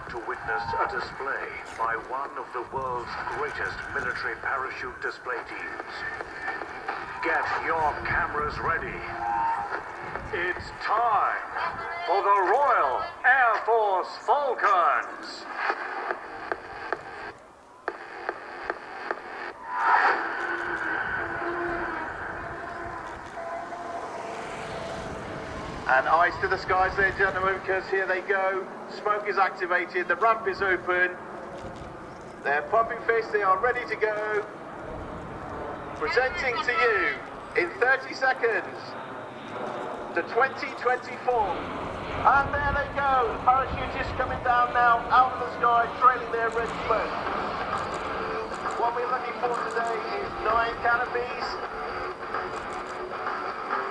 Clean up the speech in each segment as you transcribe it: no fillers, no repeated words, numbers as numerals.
about to witness a display by one of the world's greatest military parachute display teams. Get your cameras ready. It's time for the Royal Air Force Falcons. And eyes to the skies there, gentlemen, because here they go. Smoke is activated, the ramp is open. They're pumping fists, they are ready to go. Presenting to you, in 30 seconds, the 2024. And there they go, the parachutists coming down now, out of the sky, trailing their red smoke. What we're looking for today is 9 canopies.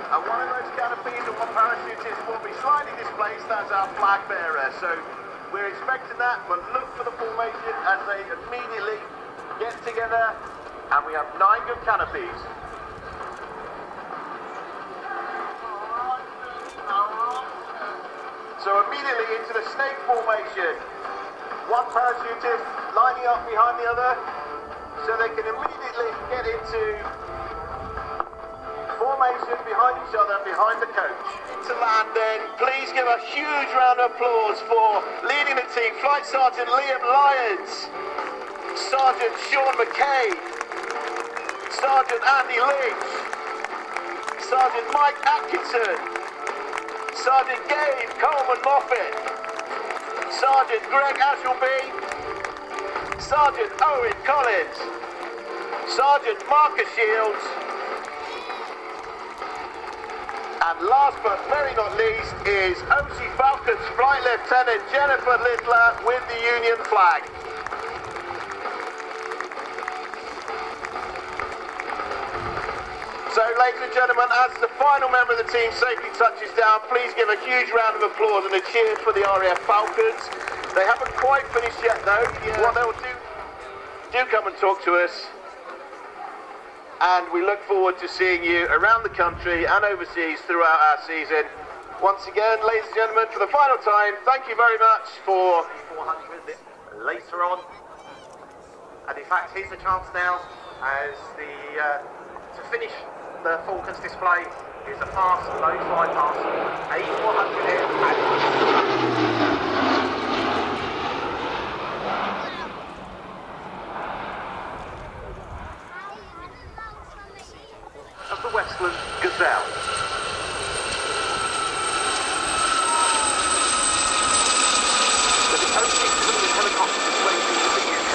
And one of those canopies and one parachutist will be slightly displaced as our flag bearer. So we're expecting that, but look for the formation as they immediately get together. And we have 9 good canopies. So immediately into the snake formation. One parachutist lining up behind the other so they can immediately get into formation behind each other, behind the coach. To land then, please give a huge round of applause for leading the team, Flight Sergeant Liam Lyons, Sergeant Sean Mk.I, Sergeant Andy Lynch, Sergeant Mike Atkinson, Sergeant Gabe Coleman Moffat, Sergeant Greg Ashleby, Sergeant Owen Collins, Sergeant Marcus Shields, and last but very not least is OC Falcons Flight Lieutenant Jennifer Littler with the Union flag. So ladies and gentlemen, as the final member of the team safely touches down, please give a huge round of applause and a cheer for the RAF Falcons. They haven't quite finished yet though. What they'll do come and talk to us. And we look forward to seeing you around the country and overseas throughout our season. Once again, ladies and gentlemen, for the final time, thank you very much for 400 later on. And in fact, here's the chance now as to finish the Falcons display is a pass, low fly pass, A400 of the Westland Gazelle. They're the only civilian helicopter display team in the UK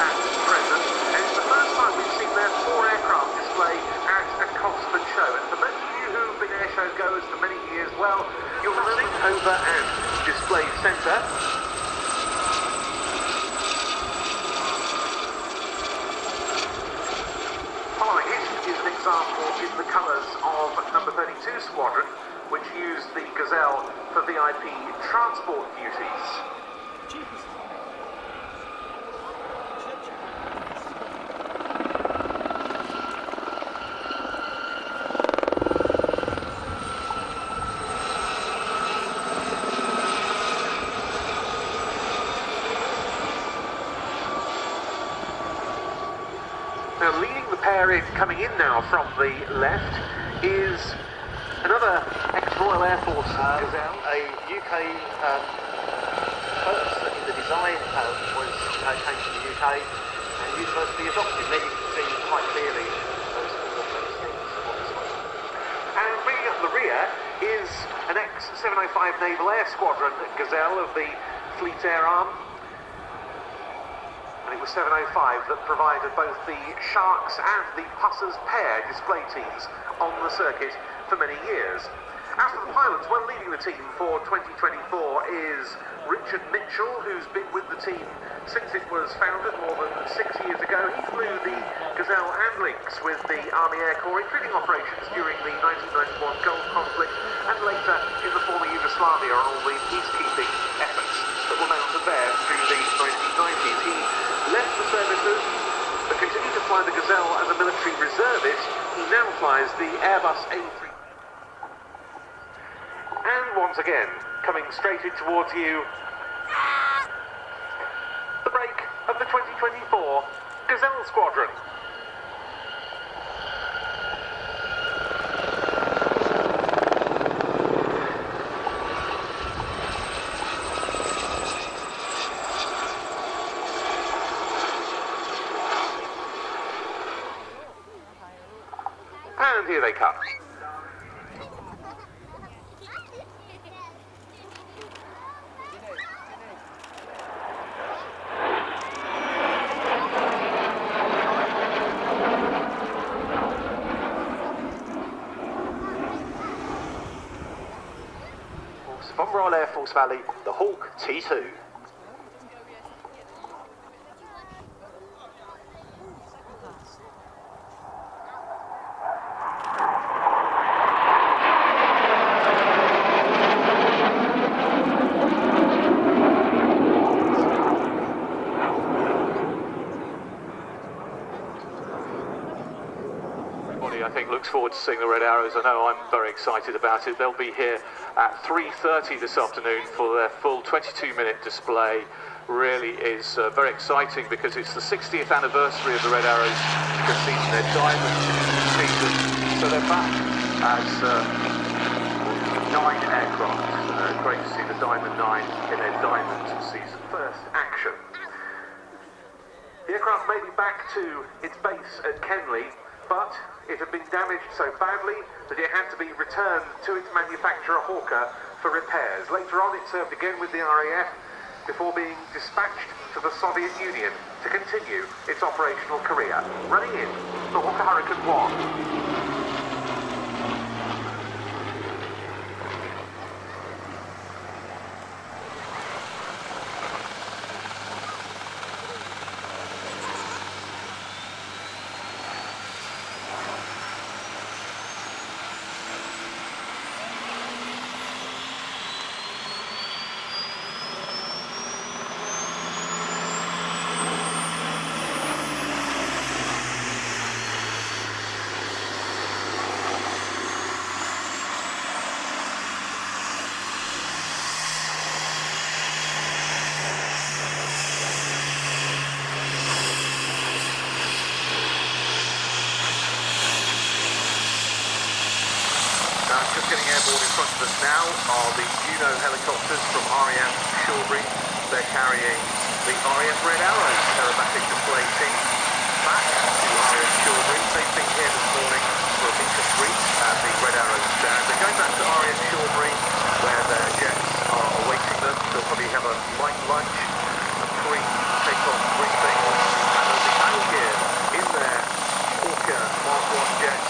at present, and it's the first time we've seen their 4 aircraft display at a Cosford show. And for those of you who've been air show goers for many years, well, you'll remember over and display centre. Example is the colours of number 32 Squadron, which used the Gazelle for VIP transport duties. Now leading the pair in, coming in now from the left, is another ex-Royal Air Force Gazelle, a UK first in the design came to the UK and universally adopted. There you can see quite clearly those things on this one. And bringing up the rear is an ex-705 Naval Air Squadron Gazelle of the Fleet Air Arm. It was 705 that provided both the Sharks and the Pussers pair display teams on the circuit for many years. As for the pilots, well, leading the team for 2024 is Richard Mitchell, who's been with the team since it was founded more than 6 years ago. He flew the Gazelle and Lynx with the Army Air Corps, including operations during the 1991 Gulf conflict and later in the former Yugoslavia on all the peacekeeping efforts that were mounted there through the 1990s. He left the services, but continued to fly the Gazelle as a military reservist. He now flies the Airbus A3. And once again, coming straight in towards you, 2024 Gazelle Squadron. And here they come. From Royal Air Force Valley, the Hawk T.2. I think looks forward to seeing the Red Arrows. I know I'm very excited about it. They'll be here at 3:30 this afternoon for their full 22-minute display. Really is very exciting because it's the 60th anniversary of the Red Arrows season, their diamond season. So they're back as 9 aircraft. Great to see the Diamond 9 in their diamond season first action. The aircraft may be back to its base at Kenley, but it had been damaged so badly that it had to be returned to its manufacturer Hawker for repairs. Later on it served again with the RAF before being dispatched to the Soviet Union to continue its operational career. Running in, the Hawker Hurricane 1. Just getting airborne in front of us now are the Juno helicopters from RAF Shawbury. They're carrying the RAF Red Arrows aerobatic display team back to RAF Shawbury. They've been here this morning for a meet and greet at the Red Arrows stand. They're going back to RAF Shawbury where their jets are awaiting them. They'll probably have a light lunch, a pre-takeoff briefing, and they'll be out here in their Hawker Mark 1 jets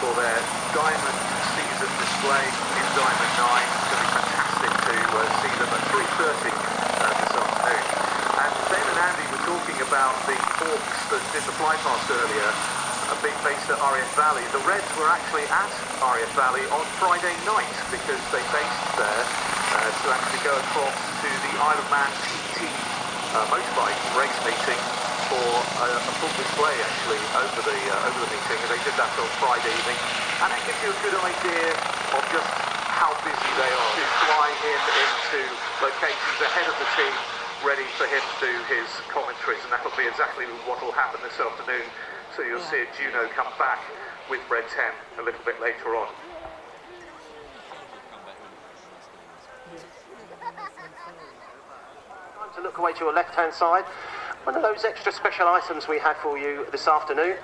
for their diamond season display in Diamond 9. It's going to be fantastic to see them at 3:30 this afternoon. And Ben and Andy were talking about the Hawks that did the flypast earlier, being based at RAF Valley. The Reds were actually at RAF Valley on Friday night because they based there to actually go across to the Isle of Man PT motorbike race meeting for a full display actually over the meeting, and they did that on Friday evening, and that gives you a good idea of just how busy they are to fly him into locations ahead of the team, ready for him to do his commentaries, and that'll be exactly what will happen this afternoon. So you'll see a Juno come back with Red 10 a little bit later on. Time to look away to your left-hand side. One of those extra special items we had for you this afternoon.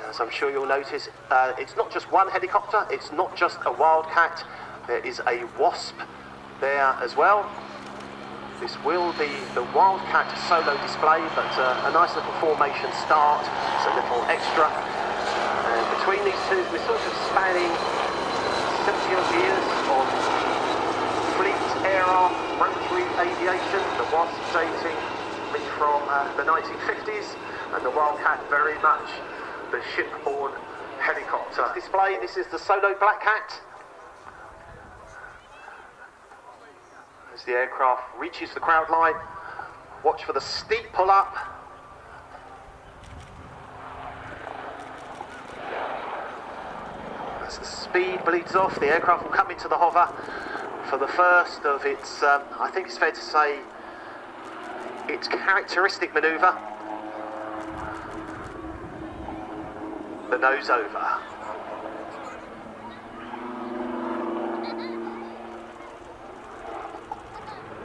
As I'm sure you'll notice, it's not just one helicopter, it's not just a Wildcat, there is a Wasp there as well. This will be the Wildcat solo display, but a nice little formation start, it's a little extra. And between these two, we're sort of spanning 70-odd years of fleet, air arm, rotary aviation. The Wasp dating from the 1950s, and the Wildcat very much the shipborne helicopter display. This is the solo Black Hat. As the aircraft reaches the crowd line, watch for the steep pull up. As the speed bleeds off, the aircraft will come into the hover for the first of its, I think it's fair to say, its characteristic manoeuvre. the nose over.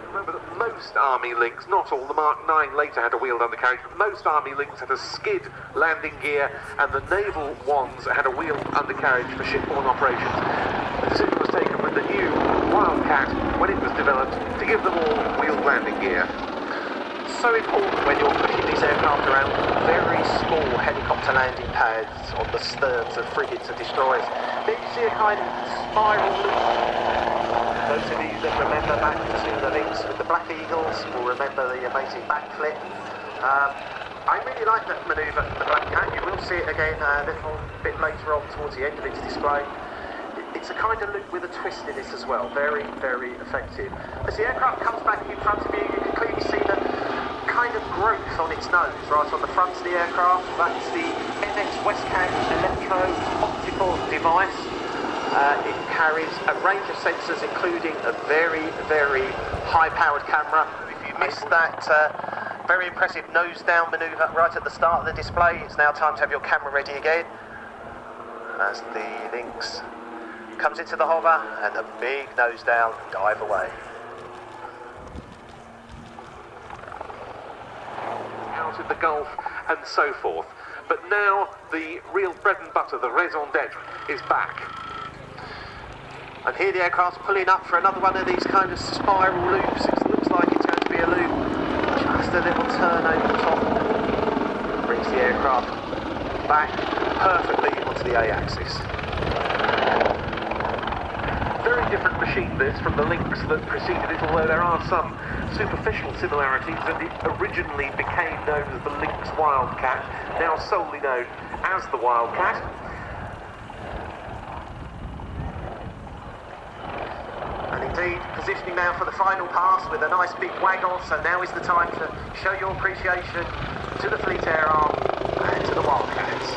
Remember that most Army links, not all, the Mark 9 later had a wheeled undercarriage, but most Army links had a skid landing gear, and the naval ones had a wheeled undercarriage for shipborne operations. The decision was taken with the new Wildcat, when it was developed, to give them all wheeled landing gear. So important when you're pushing these aircraft around very small helicopter landing pads on the sterns of frigates and destroyers. Then you see a kind of spiral loop. Those of you that remember back to the links with the Black Eagles will remember the amazing backflip. I really like that manoeuvre, the Black Cat. You will see it again a little bit later on towards the end of its display. It's a kind of loop with a twist in it as well. Very, very effective. As the aircraft comes back in front of you, you can clearly see the kind of growth on its nose, right on the front of the aircraft. That's the NX Westland electro-optical device. It carries a range of sensors, including a very, very high-powered camera. If you missed that very impressive nose-down manoeuvre right at the start of the display, it's now time to have your camera ready again. As the Lynx comes into the hover, and a big nose-down dive away. Out in the Gulf and so forth. But now the real bread and butter, the raison d'etre, is back. And here the aircraft's pulling up for another one of these kind of spiral loops. It looks like it's going to be a loop. Just a little turn over the top. Brings the aircraft back perfectly onto the A-axis. Very different machine this from the Lynx that preceded it, although there are some superficial similarities, and it originally became known as the Lynx Wildcat, now solely known as the Wildcat. And indeed, positioning now for the final pass with a nice big waggle, so now is the time to show your appreciation to the Fleet Air Arm and to the Wildcats.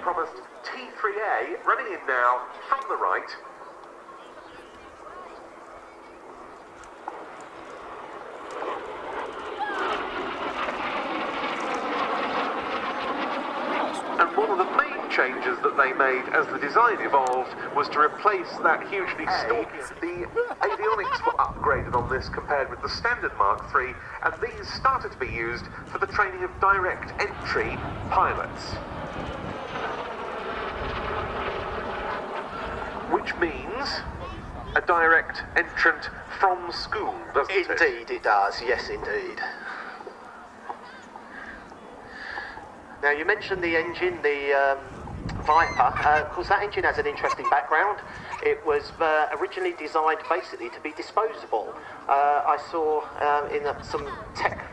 Provost T.3 running in now from the right. And one of the main changes that they made as the design evolved was to replace that hugely stalky. The avionics were upgraded on this compared with the standard Mark III, and these started to be used for the training of direct entry pilots. Which means a direct entrant from school, doesn't it? Indeed it does, yes indeed. Now you mentioned the engine, the Viper. Of course that engine has an interesting background. It was originally designed basically to be disposable. I saw in some tech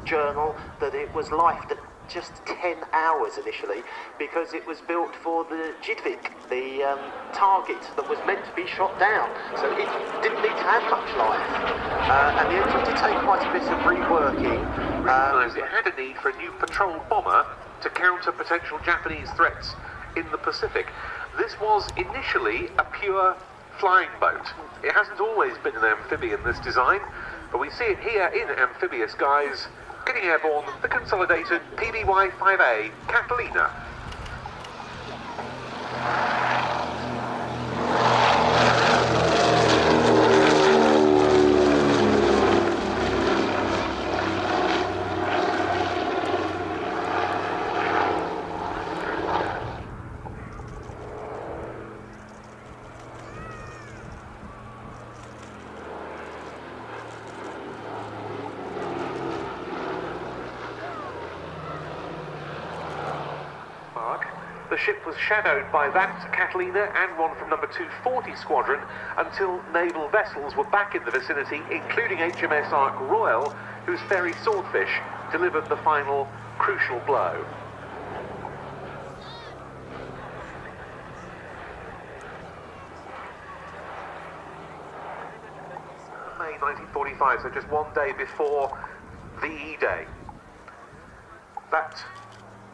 journal that it was lifed at just 10 hours initially because it was built for the Jidvik, the target that was meant to be shot down. So it didn't need to have much life. And the engine did take quite a bit of reworking. It had a need for a new patrol bomber to counter potential Japanese threats in the Pacific. This was initially a pure flying boat. It hasn't always been an amphibian, this design, but we see it here in amphibious guise, getting airborne the consolidated PBY-5A Catalina. The ship was shadowed by that Catalina and one from number 240 Squadron until naval vessels were back in the vicinity, including HMS Ark Royal, whose Fairey Swordfish delivered the final crucial blow. May 1945, so just one day before VE Day. That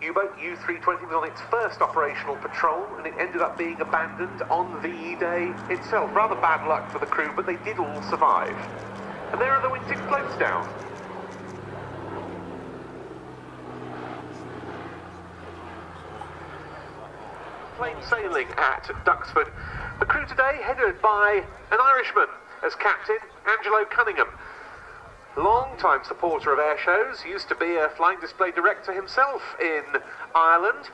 U-boat U-320 was on its first operational patrol, and it ended up being abandoned on VE Day itself. Rather bad luck for the crew, but they did all survive. And there are the wingtip floats down. Plain sailing at Duxford. The crew today headed by an Irishman as captain, Angelo Cunningham. Long-time supporter of air shows, used to be a flying display director himself in Ireland,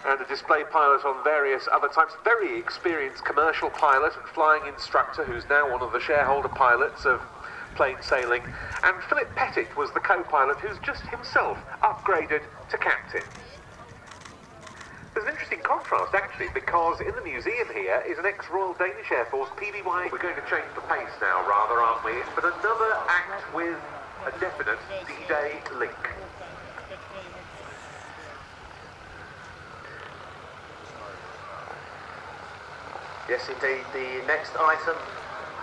and a display pilot on various other types. Very experienced commercial pilot and flying instructor who's now one of the shareholder pilots of plain sailing. And Philip Pettit was the co-pilot who's just himself upgraded to captain. There's an interesting contrast, actually, because in the museum here is an ex-Royal Danish Air Force PBY. We're going to change the pace now, rather, aren't we? But another act with a definite D-Day link. Yes, indeed, the next item.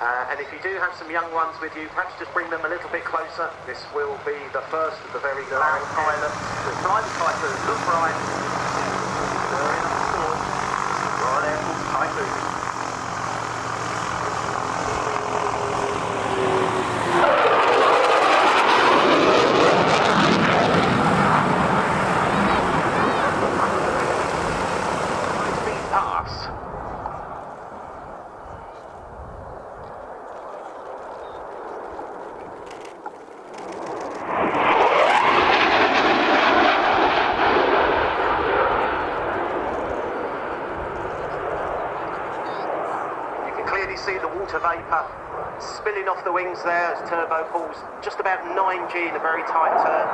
And if you do have some young ones with you, perhaps just bring them a little bit closer. This will be the first of the very loud pilots to fly the Typhoon. Look right. Royal Air Force Typhoon. High-speed pass. See the water vapour spilling off the wings there as turbo pulls just about 9G in a very tight turn.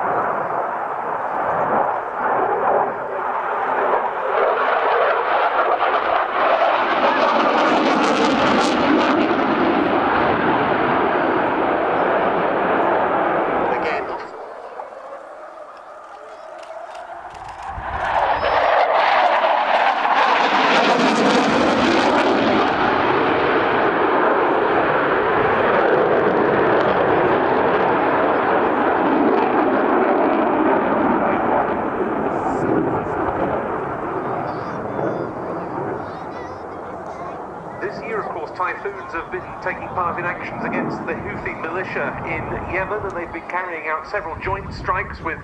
Typhoons have been taking part in actions against the Houthi militia in Yemen, and they've been carrying out several joint strikes with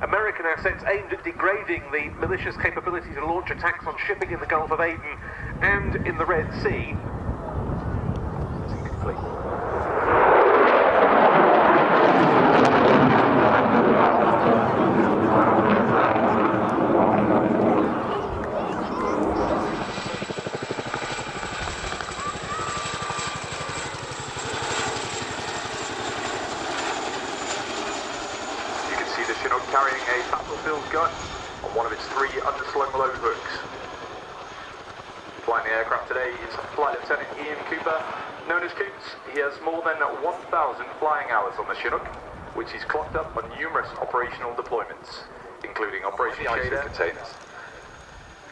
American assets aimed at degrading the militia's capability to launch attacks on shipping in the Gulf of Aden and in the Red Sea. Complete. fuel gun on one of its 3 underslung load hooks. Flying the aircraft today is Flight Lieutenant Ian Cooper, known as Coots. He has more than 1,000 flying hours on the Chinook, which he's clocked up on numerous operational deployments, including Operation Shader containers.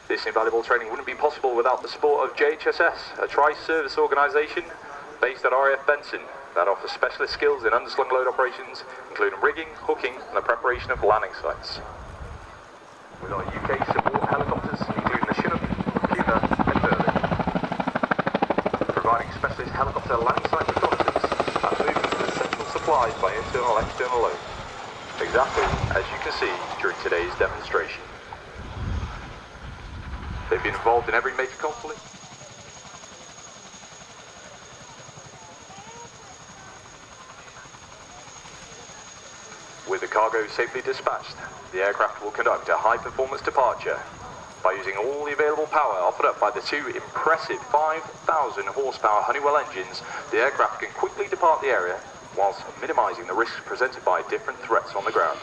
This invaluable training wouldn't be possible without the support of JHSS, a tri-service organisation based at RAF Benson that offers specialist skills in underslung load operations, including rigging, hooking and the preparation of landing sites. With our UK support helicopters, including the Chinook, Couteau and Fairey, providing specialist helicopter landing site reconnaissance and movement of essential supplies by internal and external load. Exactly as you can see during today's demonstration. They've been involved in every major conflict. With the cargo safely dispatched, the aircraft will conduct a high-performance departure. By using all the available power offered up by the 2 impressive 5,000 horsepower Honeywell engines, the aircraft can quickly depart the area whilst minimising the risks presented by different threats on the ground.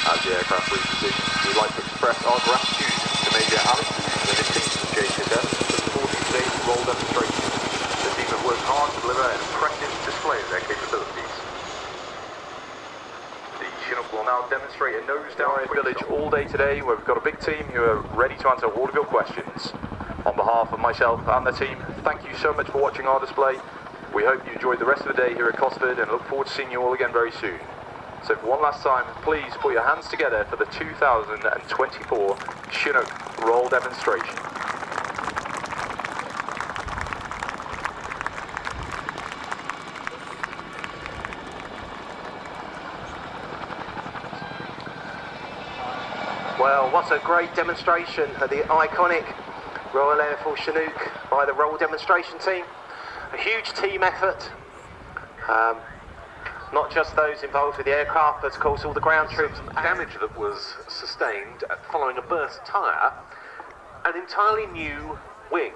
As the aircraft repositions, we'd like to express our gratitude to Major Alex and his team from JHSS for supporting today's role demonstration. The team have worked hard to deliver an impressive display of their capabilities. The Chinook will now demonstrate a nose-down village all day today, where we've got a big team who are ready to answer all of your questions. On behalf of myself and the team, thank you so much for watching our display. We hope you enjoyed the rest of the day here at Cosford and look forward to seeing you all again very soon. So for one last time, please put your hands together for the 2024 Chinook roll demonstration. Well, what a great demonstration of the iconic Royal Air Force Chinook by the roll demonstration team. A huge team effort. Not just those involved with the aircraft, but of course all the ground troops. Damage that was sustained following a burst tyre, an entirely new wing.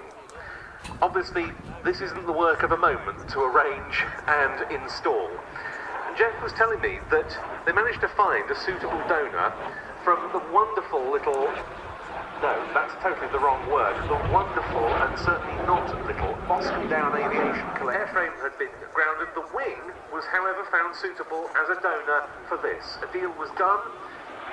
Obviously, this isn't the work of a moment to arrange and install. And Jeff was telling me that they managed to find a suitable donor from the wonderful little... No, that's totally the wrong word. The wonderful and certainly not little Boston Down Aviation airframe had been grounded. The wing was, however, found suitable as a donor for this. A deal was done,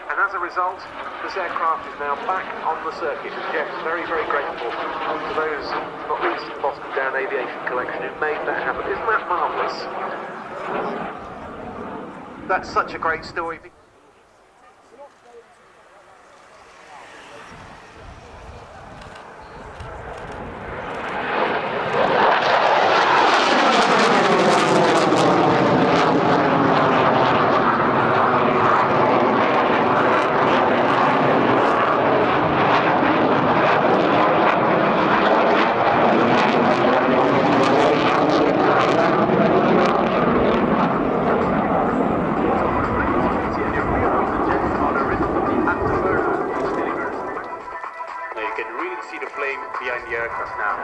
and as a result, this aircraft is now back on the circuit. And Jeff's very, very grateful to those, not least Boston Down Aviation Collection, who made that happen. Isn't that marvellous? That's such a great story. behind the aircraft now.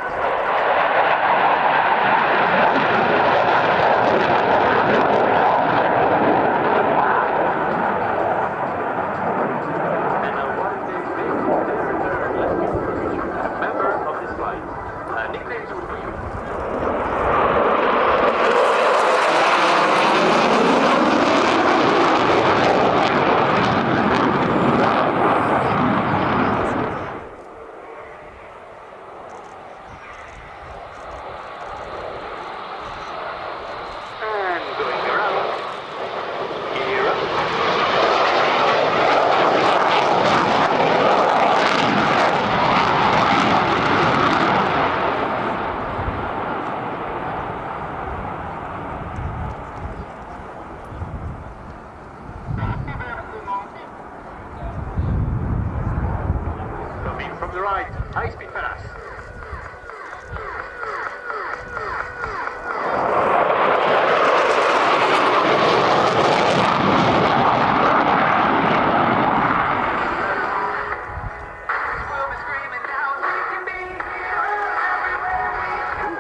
From the right, high-speed pass.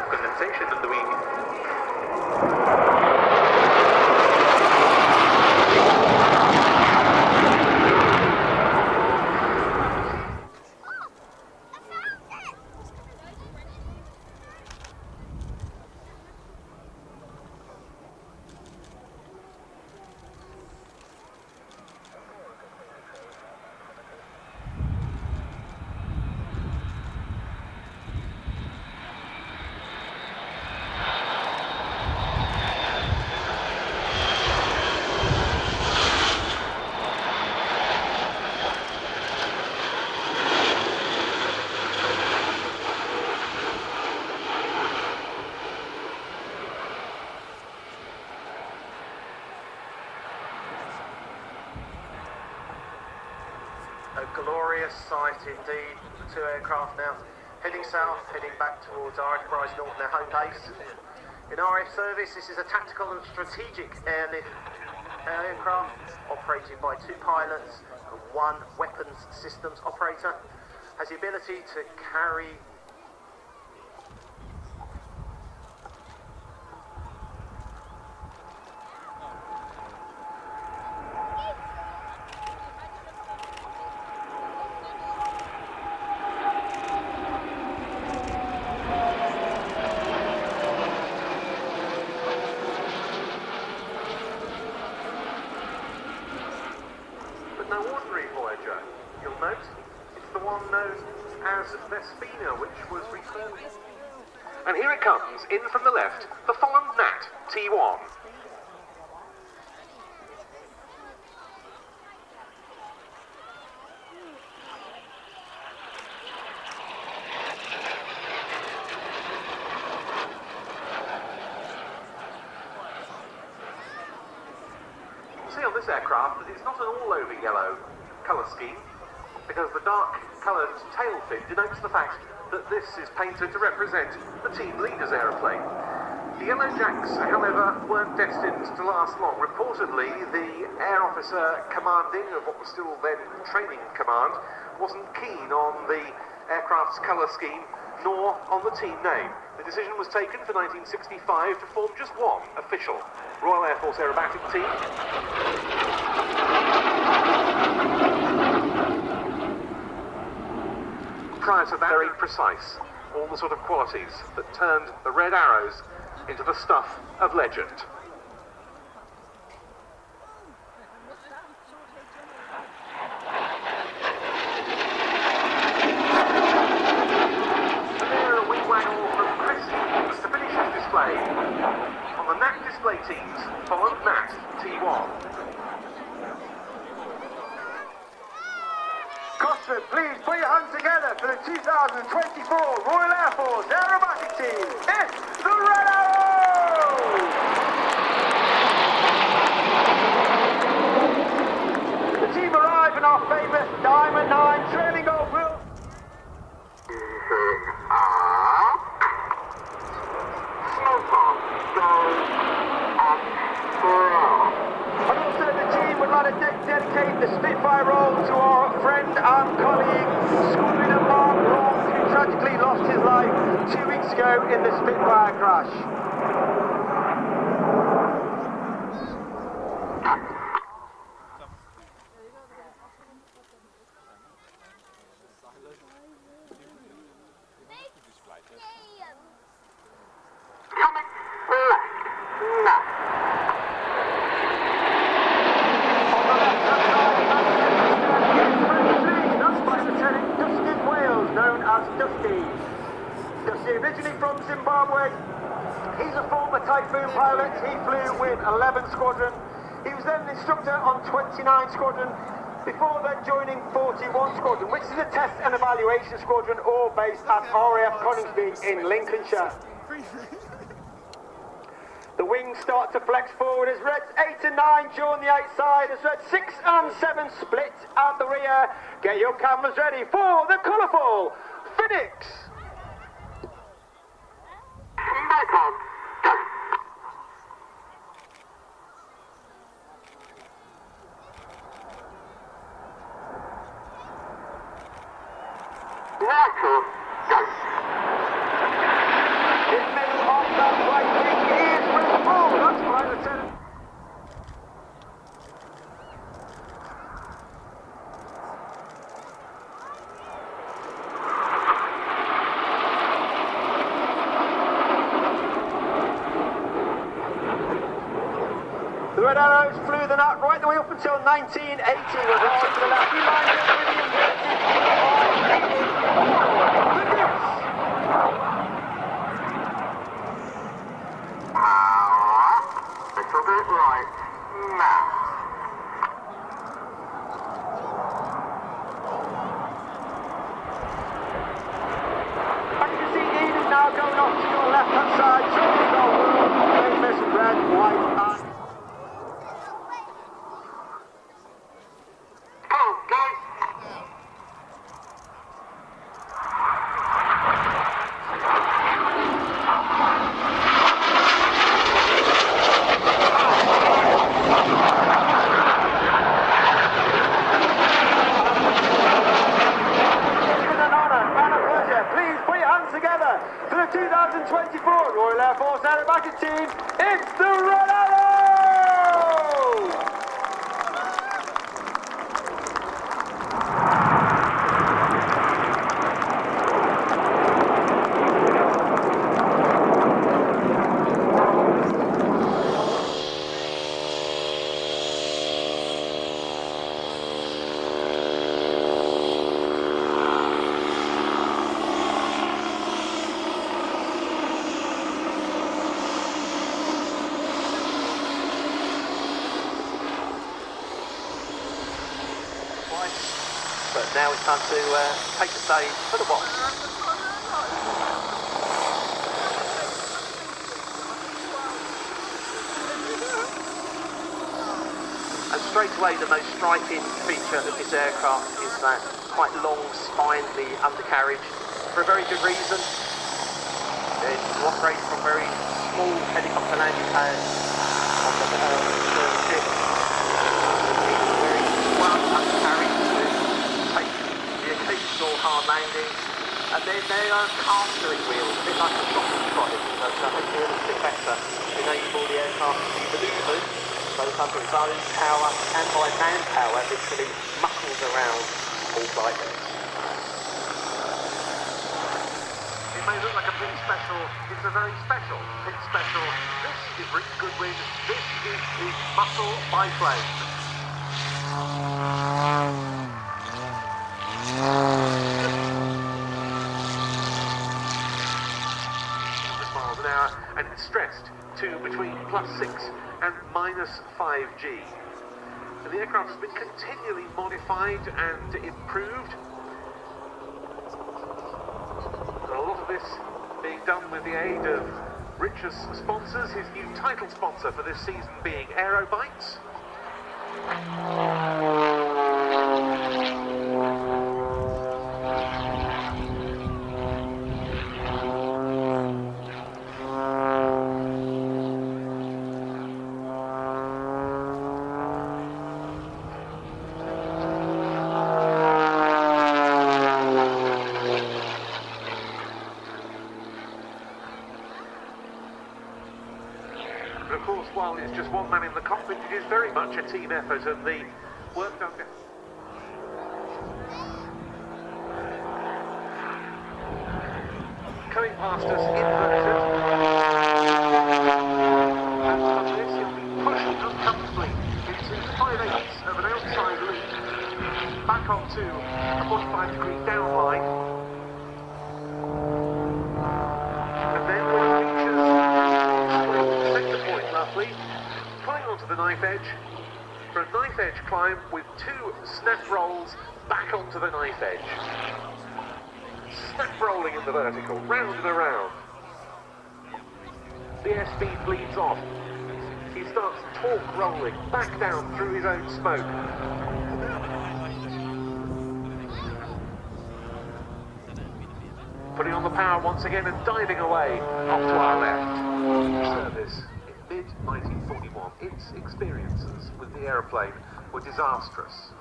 Condensation on the wing. A glorious sight indeed. The two aircraft now heading south, heading back towards RAF Prize North, their home base. In RAF service, this is a tactical and strategic airlift aircraft operated by 2 pilots and 1 weapons systems operator. Has the ability to carry no ordinary Voyager. You'll note it's the one known as Vespina, which was refurbished. And here it comes, in from the left, the Folland Gnat T.1. See on this aircraft that it's not an all-over yellow colour scheme, because the dark coloured tail fin denotes the fact that this is painted to represent the team leader's aeroplane. The Yellow Jacks, however, weren't destined to last long. Reportedly, the air officer commanding of what was still then training command wasn't keen on the aircraft's colour scheme, nor on the team name. The decision was taken for 1965 to form just one official Royal Air Force aerobatic team. Prior to that, very precise, all the sort of qualities that turned the red arrows into the stuff of legend. On the Gnat display teams, Folland Gnat T.1. Cosford, please put your hands together for the 2024 Royal Air Force Aerobatic Team. It's the Red Arrows! The team arrive in our famous Diamond 9 trailing gold wheel. And also the team would like to dedicate the Spitfire role to our friend and colleague, Squadron Mark Long, who tragically lost his life 2 weeks ago in the Spitfire crash. Originally from Zimbabwe, he's a former Typhoon pilot. He flew with 11 Squadron. He was then an instructor on 29 Squadron, before then joining 41 Squadron, which is a test and evaluation squadron, all based at RAF Coningsby in Lincolnshire. The wings start to flex forward as Reds 8 and 9 join the outside, as Reds 6 and 7 split at the rear. Get your cameras ready for the colourful Phoenix. The Red Arrows flew the Gnat right the way up until 1980, with right to the left. He lined up with the little bit right now. And you can see Ian is now going off to your left-hand side, showing our world famous red, white, and but now it's time to take the stage for the Wasp. And straight away the most striking feature of this aircraft is that quite long spindly undercarriage, for a very good reason. You operate from very small helicopter landing pads on the ship. Very well undercarriage to take the occasional hard landing. And then there are car steering wheels, a bit like a shopping trolley, but hopefully a little bit better to enable the aircraft to be manoeuvred both under its own power and by manpower, literally muckled around all flight decks. It may look like a pit special, it's a very special pit special. This is Rick Goodwin, this is his muscle biplane. Miles an hour, and it's stressed to between +6 and -5 G. And the aircraft has been continually modified and improved. And a lot of this being done with the aid of Rich's sponsors, his new title sponsor for this season being Aerobites. Of course, while it's just one man in the cockpit, it is very much a team effort, and the work done. Coming past us, inverted. And from this, he'll be pushed uncomfortably into 5/8 of an outside loop, back onto a 45-degree downline. And then when it reaches centre point, roughly, pulling onto the knife edge for a knife edge climb with 2 snap rolls back onto the knife edge. Snap rolling in the vertical, round and around. The airspeed bleeds off. He starts torque rolling back down through his own smoke. Putting on the power once again and diving away off to our left. Service in mid-1941. Its experiences with the aeroplane were disastrous.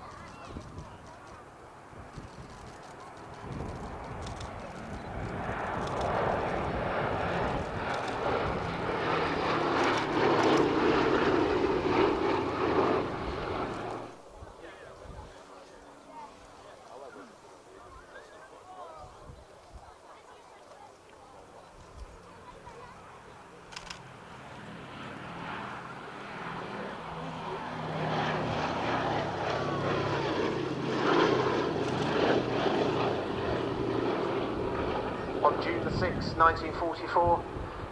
On June the 6th, 1944,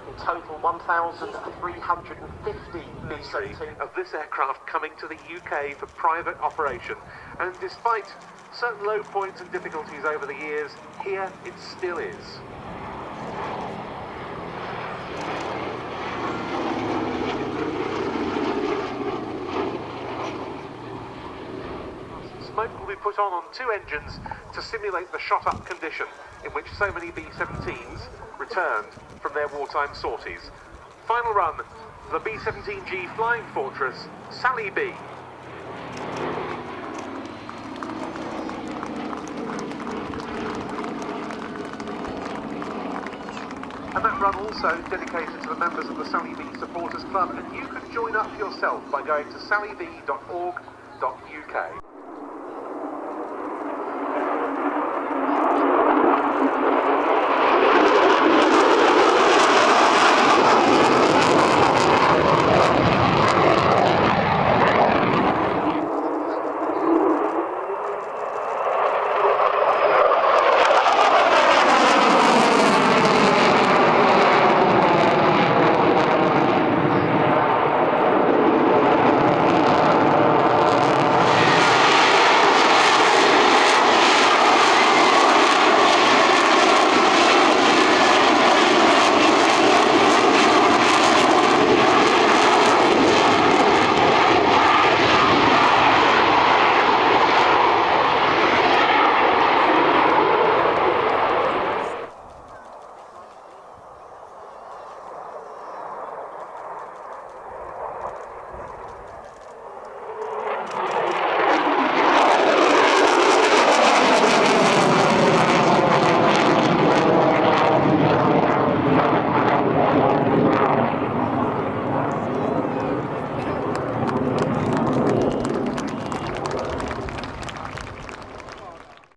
in total 1,350 B-17 of this aircraft coming to the UK for private operation, and despite certain low points and difficulties over the years, here it still is. Smoke will be put on 2 engines to simulate the shot-up condition in which so many B-17s returned from their wartime sorties. Final run, the B-17G Flying Fortress, Sally B. And that run also dedicated to the members of the Sally B Supporters Club, and you can join up yourself by going to sallyb.org.uk.